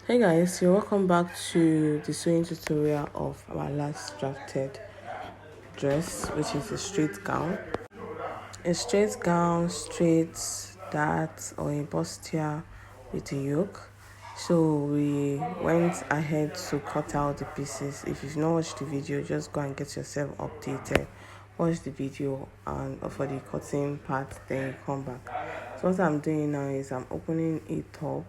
Hey guys, you're welcome back to the sewing tutorial of our last drafted dress, which is a straight gown. A straight gown, straight dart or a bustier with a yoke. So we went ahead to cut out the pieces. If you've not watched the video, just go and get yourself updated. Watch the video and for the cutting part, then you come back. So what I'm doing now is I'm opening it up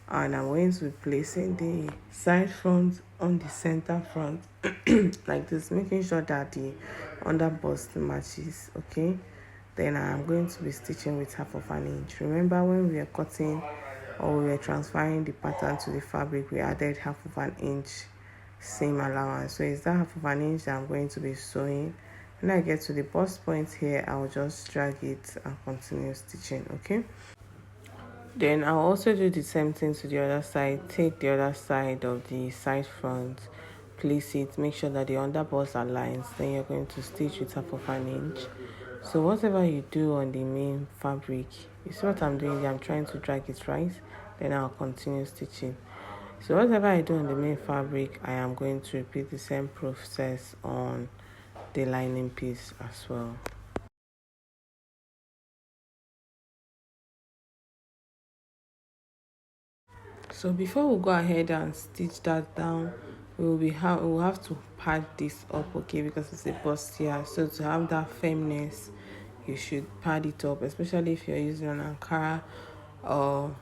and I'm going to be placing the side front on the center front like this, making sure that the under bust matches. Okay, then I'm going to be stitching with 1/2 inch. Remember when we were cutting or we were transferring the pattern to the fabric, we added 1/2 inch seam allowance. So it's that 1/2 inch that I'm going to be sewing. When I get to the bust point here, I'll just drag it and continue stitching. Okay, then I'll also do the same thing to the other side. Take the other side of the side front, place it, make sure that the underbust aligns. Then you're going to stitch with 1/2 inch. So whatever you do on the main fabric, you see what I'm doing here? I'm trying to drag it right. Then I'll continue stitching. So whatever I do on the main fabric, I am going to repeat the same process on the lining piece as well. So before we go ahead and stitch that down, we'll have to pad this up, okay, because it's a bustier. So to have that firmness, you should pad it up, especially if you're using an Ankara, or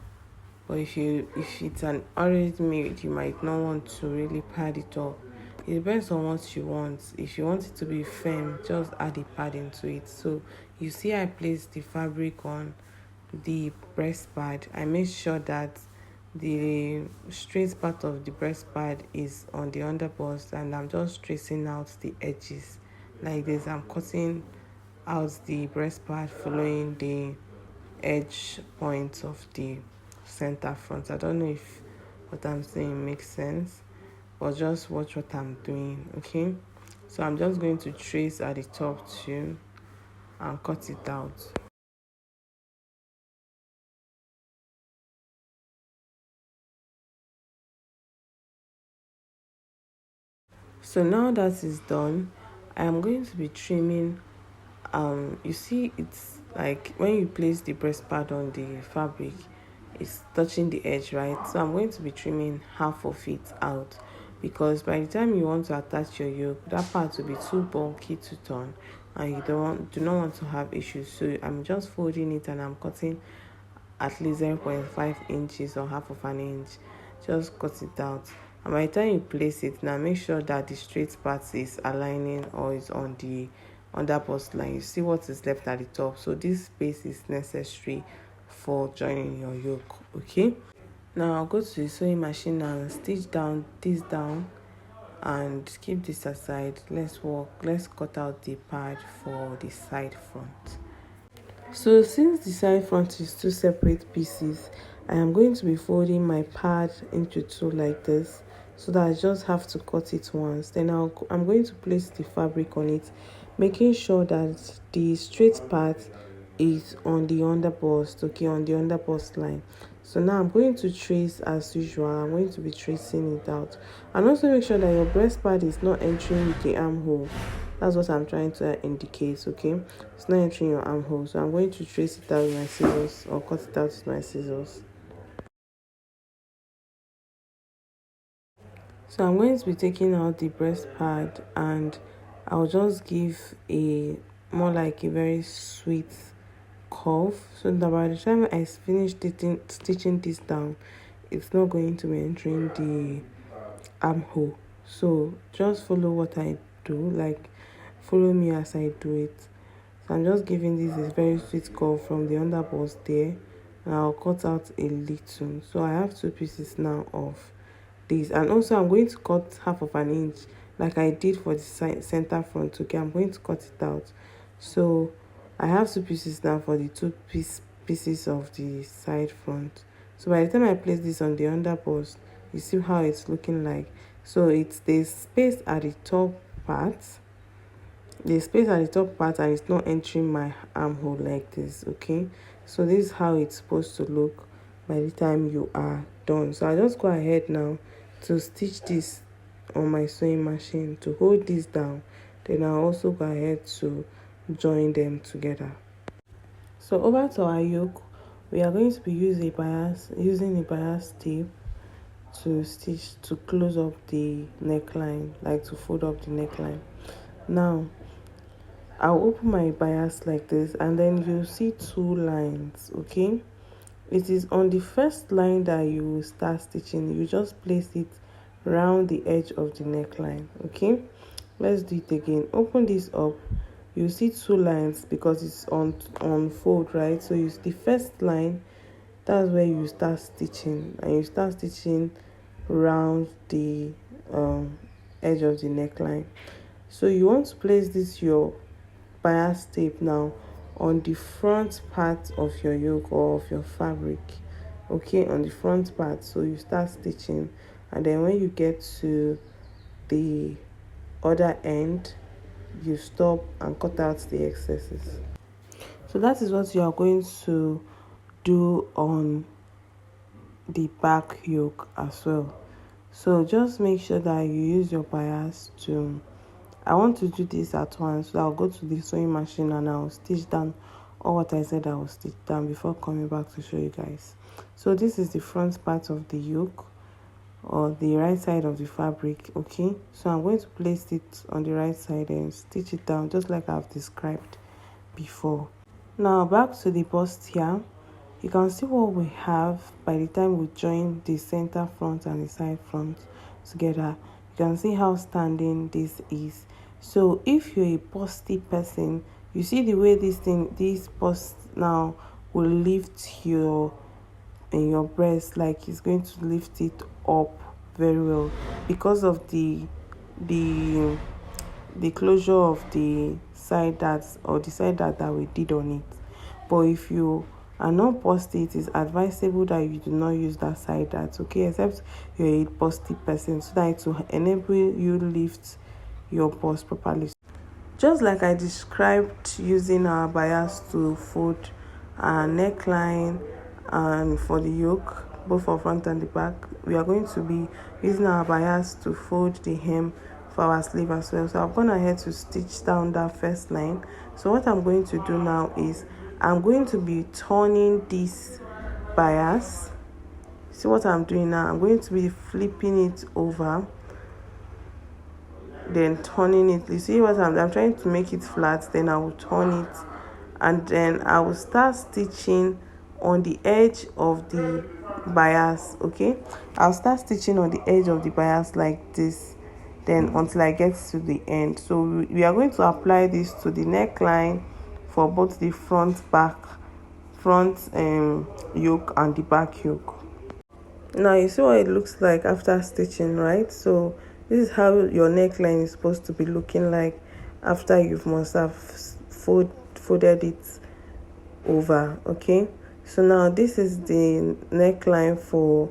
but if it's an already made, you might not want to really pad it up. It depends on what you want. If you want it to be firm, just add the padding to it. So you see I placed the fabric on the breast pad. I made sure that the straight part of the breast pad is on the underbust, and I'm just tracing out the edges like this. I'm cutting out the breast pad following the edge points of the center front. I don't know if what I'm saying makes sense, but just watch what I'm doing. Okay, so I'm just going to trace at the top too and cut it out. So now that is done, I am going to be trimming. You see, it's like when you place the breast pad on the fabric, it's touching the edge, right? So I'm going to be trimming half of it out, because by the time you want to attach your yoke, that part will be too bulky to turn, and you do not want to have issues. So I'm just folding it and I'm cutting at least 0.5 inches or 1/2 inch. Just cut it out, and by the time you place it, now make sure that the straight part is aligning or is on the underbust line. You see what is left at the top, so this space is necessary for joining your yoke. Okay, now I'll go to the sewing machine and stitch down this down and keep this aside. Let's cut out the pad for the side front. So since the side front is two separate pieces, I am going to be folding my pad into two like this, so that I just have to cut it once. Then I'm going to place the fabric on it, making sure that the straight part is on the underbust, okay, on the underbust line. So now I'm going to trace as usual. I'm going to be tracing it out, and also make sure that your breast pad is not entering the armhole. That's what I'm trying to indicate. Okay, it's not entering your armhole, so I'm going to trace it out with my scissors, or cut it out with my scissors. So I'm going to be taking out the breast pad, and I'll just give a more like a very sweet curve, so that by the time I finish stitching this down, it's not going to be entering the armhole. So just follow what I do, like follow me as I do it. So I'm just giving this a very sweet curve from the underbust there, and I'll cut out a little. So I have two pieces now of this, and also I'm going to cut 1/2 inch like I did for the center front. Okay, I'm going to cut it out. So I have two pieces now for the pieces of the side front. So by the time I place this on the underbust, you see how it's looking like. So it's the space at the top part, and it's not entering my armhole like this. Okay, so this is how it's supposed to look by the time you are done. So I just go ahead now to stitch this on my sewing machine to hold this down. Then I'll also go ahead to join them together. So over to our yoke, we are going to be using a bias tape to stitch to close up the neckline, like to fold up the neckline. Now I'll open my bias like this, and then you see two lines. Okay, it is on the first line that you will start stitching. You just place it round the edge of the neckline. Okay, let's do it again. Open this up, you see two lines because it's on fold, right? So use the first line, that's where you start stitching, and you start stitching round the edge of the neckline. So you want to place this your bias tape now on the front part of your yoke or of your fabric. Okay, on the front part. So you start stitching, and then when you get to the other end, you stop and cut out the excesses. So that is what you are going to do on the back yoke as well. So just make sure that you use your bias to, I want to do this at once, so I'll go to the sewing machine and I'll stitch down all what I said I will stitch down before coming back to show you guys. So this is the front part of the yoke, or the right side of the fabric. Okay, so I'm going to place it on the right side and stitch it down just like I've described before. Now back to the bustier, you can see what we have by the time we join the center front and the side front together. You can see how standing this is. So if you're a busty person, you see the way this bust now will lift your breast, like it's going to lift it up very well because of the closure of the side darts, or the side dart that we did on it. But if you are not busty, it is advisable that you do not use that side dart, okay, except you're a busty person, so that it will enable you lift your bust properly. Just like I described using our bias to fold our neckline and for the yoke, both for front and the back, we are going to be using our bias to fold the hem for our sleeve as well. So I've gone ahead to stitch down that first line. So what I'm going to do now is I'm going to be turning this bias. See what I'm doing now? I'm going to be flipping it over, then turning it. You see what I'm trying to make it flat, then I will turn it, and then I will start stitching on the edge of the bias. Okay, I'll start stitching on the edge of the bias like this, then until I get to the end. So we are going to apply this to the neckline for both the front yoke and the back yoke. Now you see what it looks like after stitching, right? So this is how your neckline is supposed to be looking like after you must have folded it over. Okay, so now this is the neckline for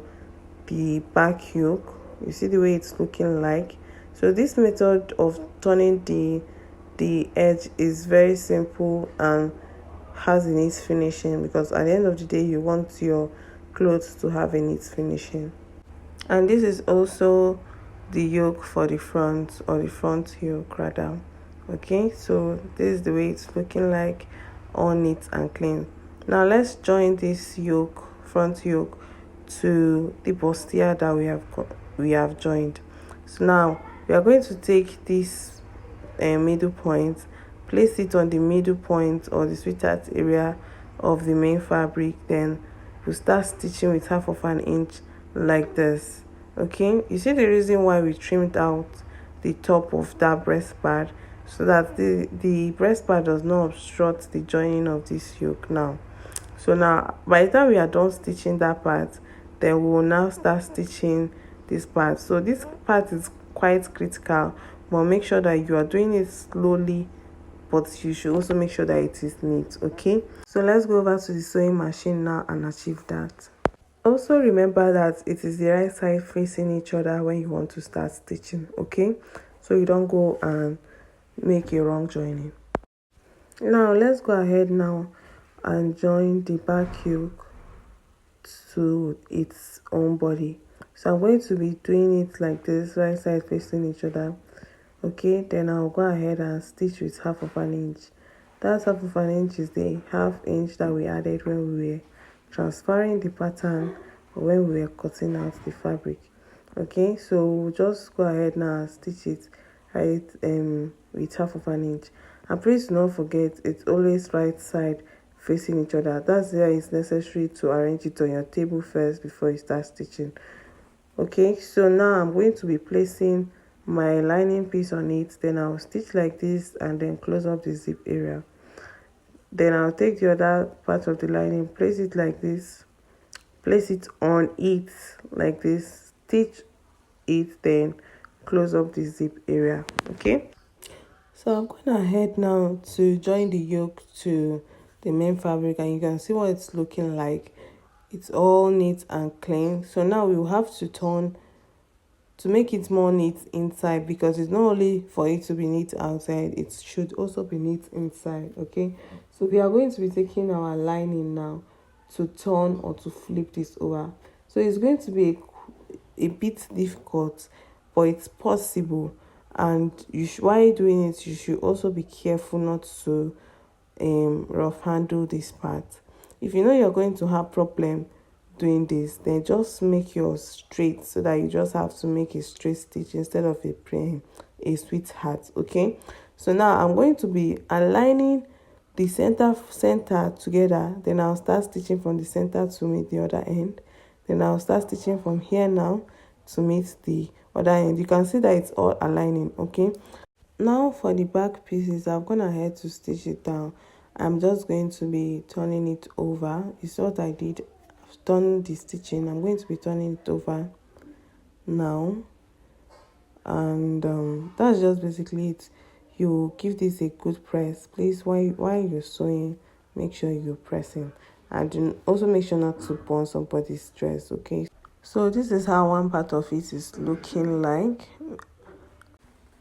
the back yoke. You see the way it's looking like. So this method of turning the edge is very simple and has a neat finishing, because at the end of the day you want your clothes to have a neat finishing. And this is also the yoke for the front, or the front yoke rather. Okay, so this is the way it's looking like, all neat and clean. Now let's join this yoke, front yoke, to the bustier that we have joined. So now we are going to take this middle point, place it on the middle point or the sweetheart area of the main fabric, then we'll start stitching with 1/2 inch like this. Okay, you see the reason why we trimmed out the top of that breast pad, so that the breast pad does not obstruct the joining of this yoke. Now, so now by the time we are done stitching that part, then we will now start stitching this part. So this part is quite critical, but make sure that you are doing it slowly, but you should also make sure that it is neat. Okay, so let's go over to the sewing machine now and achieve that. Also remember that it is the right side facing each other when you want to start stitching. Okay, so you don't go and make a wrong joining. Now let's go ahead now and join the back yoke to its own body. So I'm going to be doing it like this, right side facing each other. Okay, then I'll go ahead and stitch with half of an inch. That half of an inch is the half inch that we added when we were transferring the pattern or when we were cutting out the fabric. Okay, so we'll just go ahead now and stitch it right with half of an inch. And please do not forget, it's always right side facing each other. That's where it's necessary to arrange it on your table first before you start stitching. Okay, so now I'm going to be placing my lining piece on it. Then I'll stitch like this and then close up the zip area. Then I'll take the other part of the lining, place it like this, place it on it like this, stitch it, then close up the zip area. Okay, so I'm going ahead now to join the yoke to the main fabric, and you can see what it's looking like. It's all neat and clean. So now we will have to turn to make it more neat inside, because it's not only for it to be neat outside, it should also be neat inside. Okay, so we are going to be taking our lining now to turn or to flip this over. So it's going to be a bit difficult, but it's possible. And while doing it, you should also be careful not to rough handle this part. If you know you're going to have problem doing this, then just make yours straight, so that you just have to make a straight stitch instead of a sweetheart. Okay, so now I'm going to be aligning the center together. Then I'll start stitching from the center to meet the other end. Then I'll start stitching from here now to meet the other end. You can see that it's all aligning. Okay, now for the back pieces, I've gone ahead to stitch it down. I'm just going to be turning it over. You saw what I did. I've done the stitching. I'm going to be turning it over now, and that's just basically it. You give this a good press. Please, while you're sewing, make sure you're pressing, and also make sure not to burn somebody's dress. Okay, so this is how one part of it is looking like.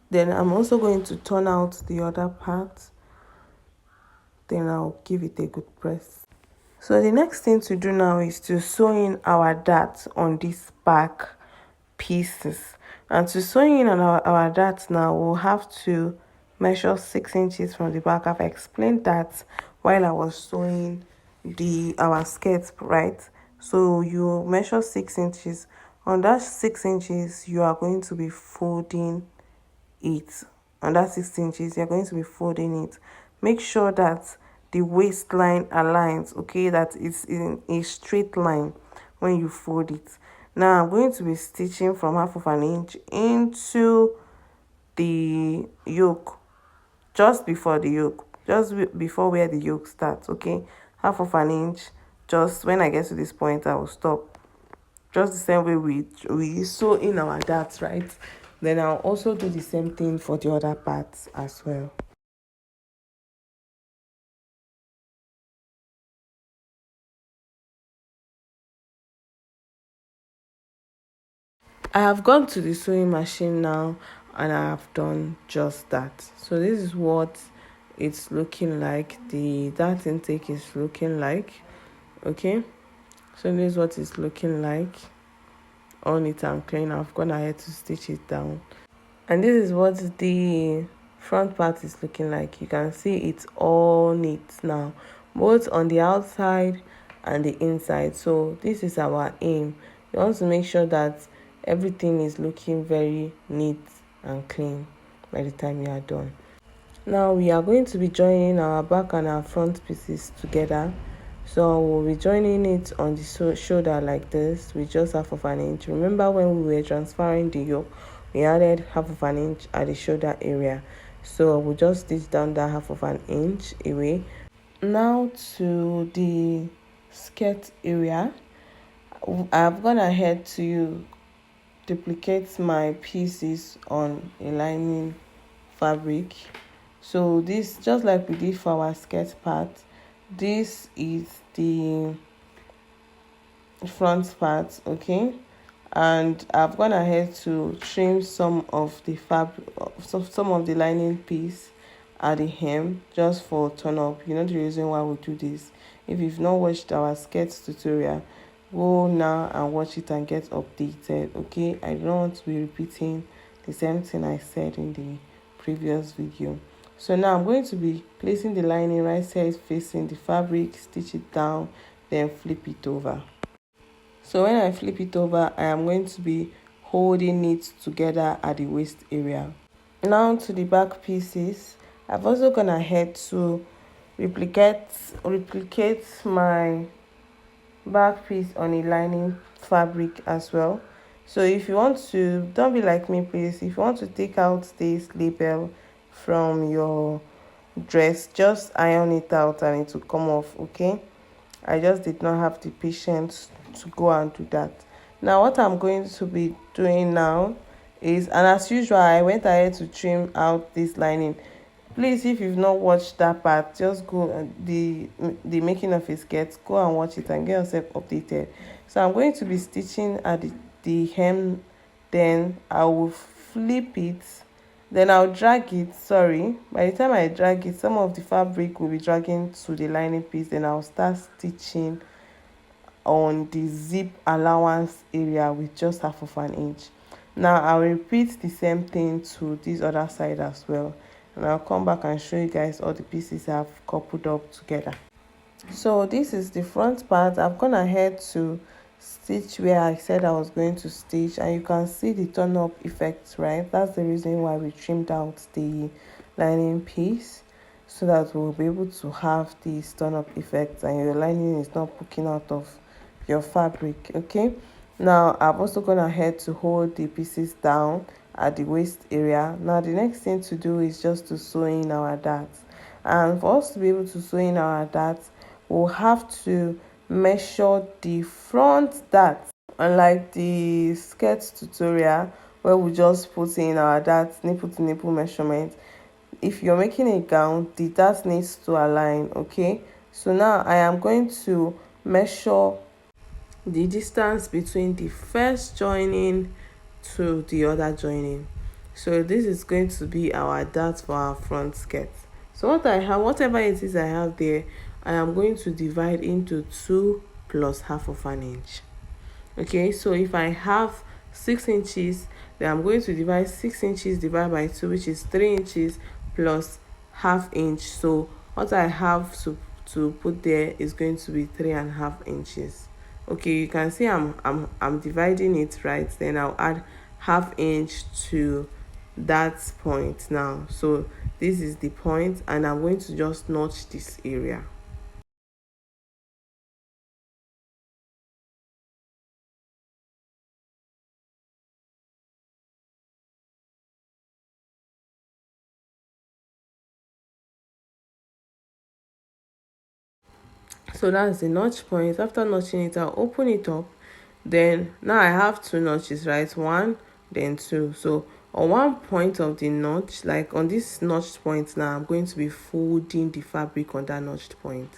Then I'm also going to turn out the other part. Then I'll give it a good press. So the next thing to do now is to sew in our darts on these back pieces. And to sew in on our darts now, we'll have to measure 6 inches from the back. I've explained that while I was sewing our skirt, right? So you measure 6 inches. On that 6 inches, you are going to be folding it. On that 6 inches, you're going to be folding it. Make sure that the waistline aligns, okay, that it's in a straight line when you fold it. Now I'm going to be stitching from half of an inch into the yoke, just before the yoke, just before where the yoke starts. Okay, half of an inch. Just when I get to this point, I will stop. Just the same way we sew in our darts, right? Then I'll also do the same thing for the other parts as well. I have gone to the sewing machine now, and I have done just that. So this is what it's looking like. The dart intake is looking like. Okay, so this is what it's looking like. All neat and clean. I've gone ahead to stitch it down, and this is what the front part is looking like. You can see it's all neat now, both on the outside and the inside. So this is our aim. We want to make sure that everything is looking very neat and clean by the time you are done. Now we are going to be joining our back and our front pieces together. So we'll be joining it on the shoulder like this with just half of an inch. Remember, when we were transferring the yoke, we added half of an inch at the shoulder area. So we'll just stitch down that half of an inch away. Now to the skirt area, I've gone ahead to duplicate my pieces on a lining fabric. So this, just like we did for our skirt part, this is the front part. Okay, and I've gone ahead to trim some of the fabric, some of the lining piece at the hem, just for turn up. You know the reason why we do this. If you've not watched our skirt tutorial, go now and watch it and get updated. Okay, I don't want to be repeating the same thing I said in the previous video. So now I'm going to be placing the lining right side facing the fabric, stitch it down, then flip it over. So when I flip it over, I am going to be holding it together at the waist area. Now to the back pieces, I've also gone ahead to replicate my back piece on a lining fabric as well. So if you want to, don't be like me please, if you want to take out this label from your dress, just iron it out and it will come off. Okay, I just did not have the patience to go and do that. Now what I'm going to be doing now is, and as usual, I went ahead to trim out this lining. Please, if you've not watched that part, just go the making of a skirt, go and watch it and get yourself updated. So I'm going to be stitching at the hem, then I will flip it, then I'll drag it. Sorry, by the time I drag it, some of the fabric will be dragging to the lining piece, then I'll start stitching on the zip allowance area with just 1/2 inch. Now I'll repeat the same thing to this other side as well, and I'll come back and show you guys all the pieces I've coupled up together. So this is the front part. I've gone ahead to stitch where I said I was going to stitch, and you can see the turn up effect, right? That's the reason why we trimmed out the lining piece, so that we'll be able to have this turn up effect and your lining is not poking out of your fabric. Okay, now I've also gone ahead to hold the pieces down at the waist area. Now the next thing to do is just to sew in our darts, and for us to be able to sew in our darts, we'll have to measure the front dart, unlike the skirt tutorial where we just put in our darts nipple to nipple measurement. If you're making a gown, the dart needs to align. Okay, so now I am going to measure the distance between the first joining to the other joining. So this is going to be our dart for our front skirt. So what I have, whatever it is I have there, I am going to divide into 2 plus 1/2 inch. Okay, so if I have 6 inches, then I'm going to divide 6 inches divided by 2, which is 3 inches plus 1/2 inch. So what I have to put there is going to be 3.5 inches. Okay, you can see I'm dividing it, right? Then I'll add 1/2 inch to that point now. So this is the point, and I'm going to just notch this area. So that's the notch point. After notching it, I'll open it up. Then now I have 2 notches, right? 1, then 2. So on one point of the notch, like on this notched point now, I'm going to be folding the fabric on that notched point.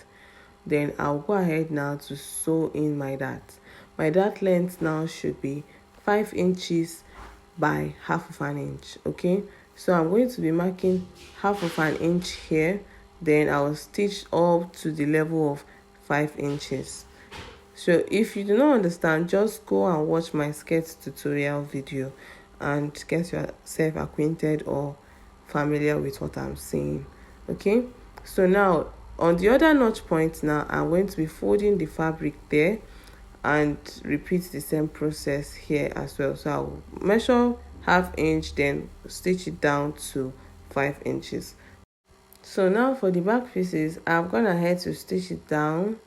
Then I'll go ahead now to sew in my dart. My dart length now should be 5 inches by 1/2 inch. Okay, so I'm going to be marking 1/2 inch here, then I'll stitch up to the level of 5 inches. So if you do not understand, just go and watch my skirt tutorial video and get yourself acquainted or familiar with what I'm saying. Okay, so now on the other notch point, now I'm going to be folding the fabric there and repeat the same process here as well. So I'll measure 1/2 inch, then stitch it down to 5 inches. So now for the back pieces, I've gone ahead to stitch it down.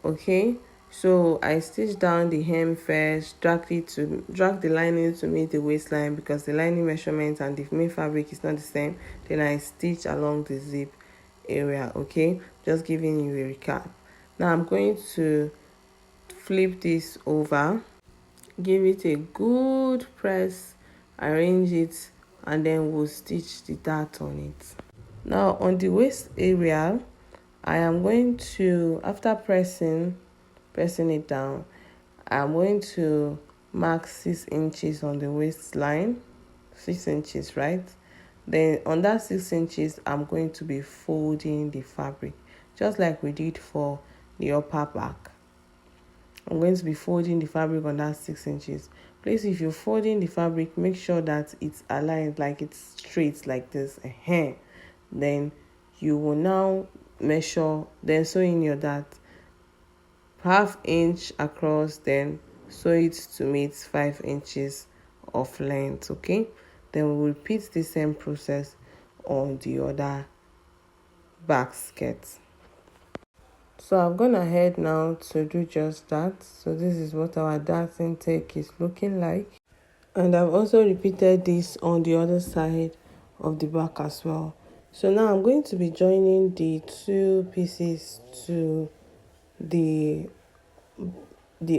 Okay, so I stitch down the hem first, drag the lining to meet the waistline, because the lining measurement and the main fabric is not the same. Then I stitch along the zip area. Okay, just giving you a recap. Now I'm going to flip this over, give it a good press, arrange it, and then we'll stitch the dart on it. Now on the waist area, I am going to, after pressing it down, I'm going to mark 6 inches on the waistline, 6 inches, right? Then on that 6 inches, I'm going to be folding the fabric, just like we did for the upper back. I'm going to be folding the fabric on that 6 inches. Please, if you're folding the fabric, make sure that it's aligned, like it's straight like this. Then you will now measure, then sew in your dart 1/2 inch across, then sew it to meet 5 inches of length. Okay, then we'll repeat the same process on the other back skirt. So I've gone ahead now to do just that. So this is what our dart intake is looking like, and I've also repeated this on the other side of the back as well. So now I'm going to be joining the 2 pieces to the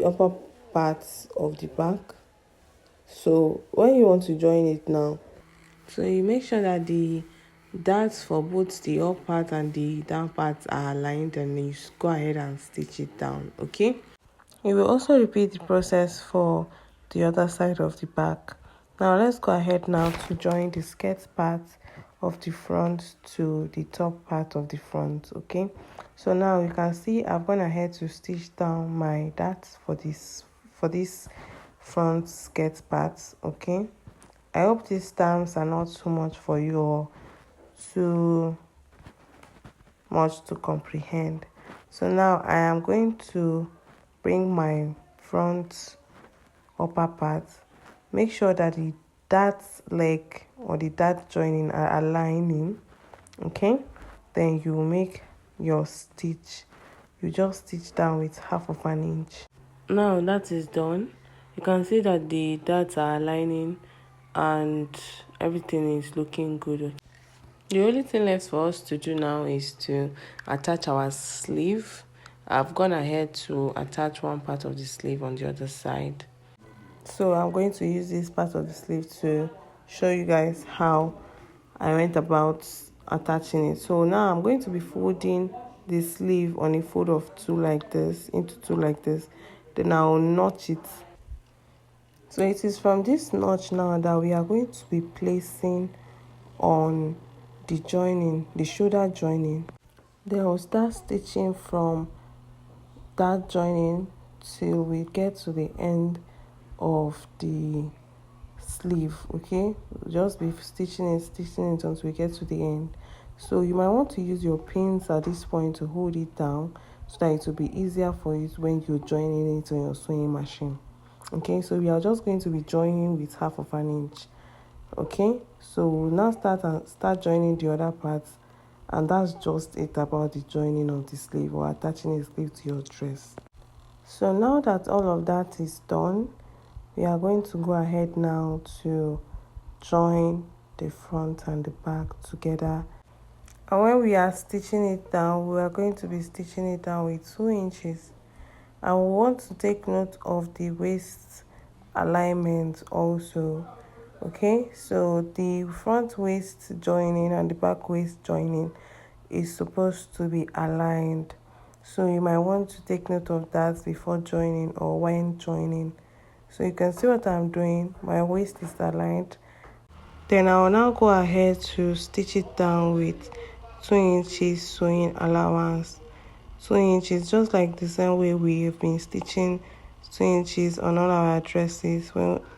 upper parts of the back. So when you want to join it now, so you make sure that the darts for both the up part and the down part are aligned, and then you go ahead and stitch it down. Okay, you will also repeat the process for the other side of the back. Now let's go ahead now to join the skirt part of the front to the top part of the front. Okay, so now you can see I've gone ahead to stitch down my darts for this front skirt part. Okay, I hope these terms are not too much for you or too much to comprehend. So now I am going to bring my front upper part. Make sure that the dart leg or the dart joining are aligning. Okay, then you will make your stitch. You just stitch down with 1/2 inch. Now that is done, you can see that the darts are aligning and everything is looking good. The only thing left for us to do now is to attach our sleeve. I've gone ahead to attach one part of the sleeve on the other side. So I'm going to use this part of the sleeve to show you guys how I went about attaching it. So now I'm going to be folding the sleeve on a fold of 2 like this, into 2 like this. Then I'll notch it. So it is from this notch now that we are going to be placing on the joining, the shoulder joining. Then we'll start stitching from that joining till we get to the end of the sleeve. Okay, just be stitching it until we get to the end. So you might want to use your pins at this point to hold it down so that it will be easier for you when you're joining it on your sewing machine. Okay, so we are just going to be joining with 1/2 inch. Okay, so we'll now start joining the other parts, and that's just it about the joining of the sleeve or attaching a sleeve to your dress. So now that all of that is done, we are going to go ahead now to join the front and the back together. And when we are stitching it down, we are going to be stitching it down with 2 inches. And we want to take note of the waist alignment also. Okay, so the front waist joining and the back waist joining is supposed to be aligned. So you might want to take note of that before joining or when joining. So you can see what I'm doing. My waist is aligned. Then I will now go ahead to stitch it down with 2 inches sewing allowance. 2 inches, just like the same way we have been stitching 2 inches on all our dresses.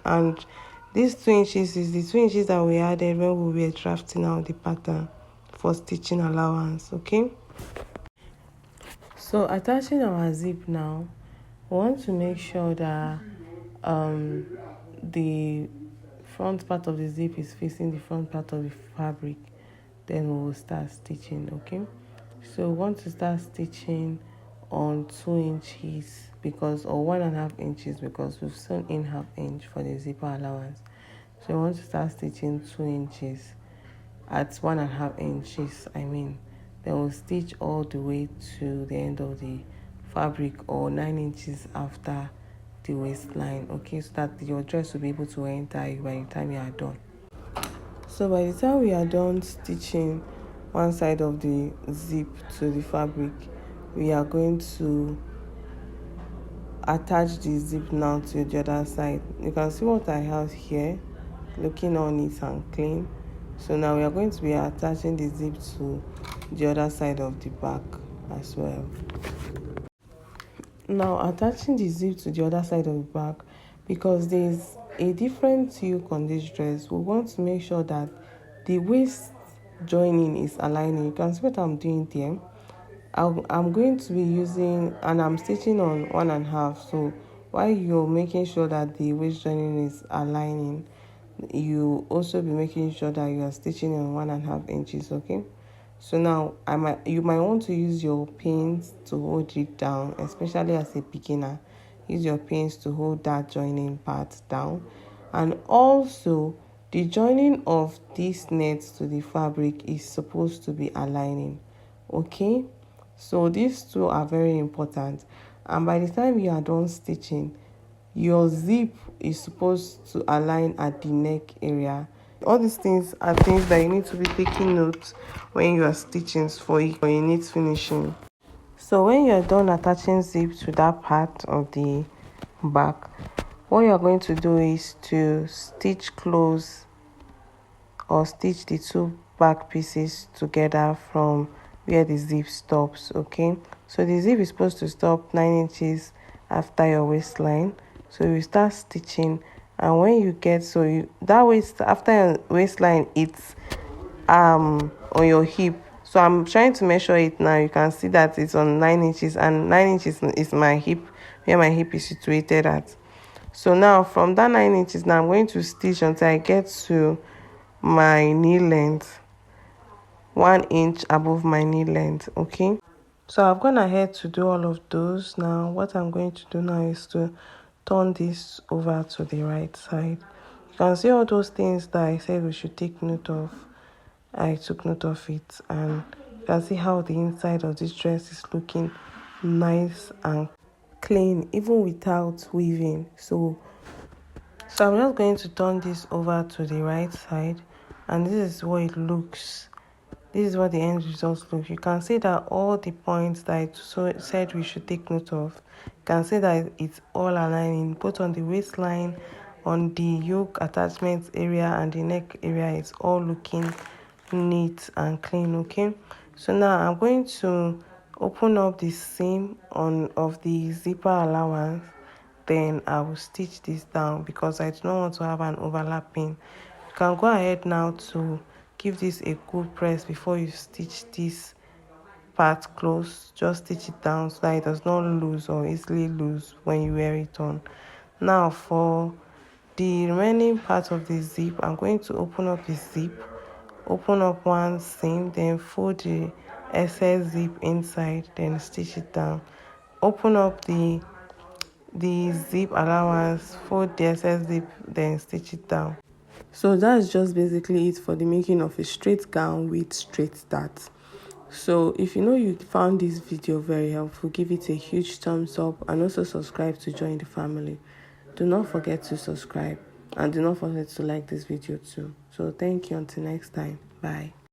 And these 2 inches is the 2 inches that we added when we were drafting out the pattern for stitching allowance. Okay, so attaching our zip now, we want to make sure that the front part of the zip is facing the front part of the fabric. Then we will start stitching. Okay, so we want to start stitching on 2 inches because, or 1.5 inches, because we've sewn in 1/2 inch for the zipper allowance. So we want to start stitching 2 inches at 1.5 inches. Then we'll stitch all the way to the end of the fabric, or 9 inches after the waistline. Okay, so that your dress will be able to enter you by the time you are done. So by the time we are done stitching one side of the zip to the fabric, we are going to attach the zip now to the other side. You can see what I have here, looking all neat and clean. So now we are going to be attaching the zip to the other side of the back as well. Now attaching the zip to the other side of the back, because there's a different yoke on this dress, we want to make sure that the waist joining is aligning. You can see what I'm doing there. I'm going to be using, and I'm stitching on 1.5. So while you're making sure that the waist joining is aligning, you also be making sure that you are stitching on 1.5 inches. Okay, so now you might want to use your pins to hold it down, especially as a beginner. Use your pins to hold that joining part down. And also, the joining of these nets to the fabric is supposed to be aligning. Okay, so these two are very important. And by the time you are done stitching, your zip is supposed to align at the neck area. All these things are things that you need to be taking notes when you are stitching for your neat finishing. So when you're done attaching zip to that part of the back, what you're going to do is to stitch close or stitch the two back pieces together from where the zip stops. Okay, so the zip is supposed to stop 9 inches after your waistline. So you start stitching, and when you get that waist after your waistline, it's on your hip. So I'm trying to measure it now. You can see that it's on 9 inches, and 9 inches is my hip, where my hip is situated at. So now from that 9 inches, now I'm going to stitch until I get to my knee length, 1 inch above my knee length. Okay, so I've gone ahead to do all of those. Now what I'm going to do now is to turn this over to the right side. You can see all those things that I said we should take note of. I took note of it, and you can see how the inside of this dress is looking nice and clean even without weaving. So I'm just going to turn this over to the right side, and this is what it looks. This is what the end result looks. You can see that all the points that I said we should take note of, you can see that it's all aligning, both on the waistline, on the yoke attachment area, and the neck area. It's all looking neat and clean. Okay, so now I'm going to open up the seam of the zipper allowance. Then I will stitch this down because I do not want to have an overlapping. You can go ahead now to give this a good press before you stitch this part close. Just stitch it down so that it does not lose or easily lose when you wear it on. Now for the remaining part of the zip, I'm going to open up the zip, open up one seam, then fold the excess zip inside, then stitch it down. Open up the zip allowance, fold the excess zip, then stitch it down. So that's just basically it for the making of a straight gown with straight darts. So if you found this video very helpful, give it a huge thumbs up, and also subscribe to join the family. Do not forget to subscribe, and do not forget to like this video too. So thank you, until next time. Bye.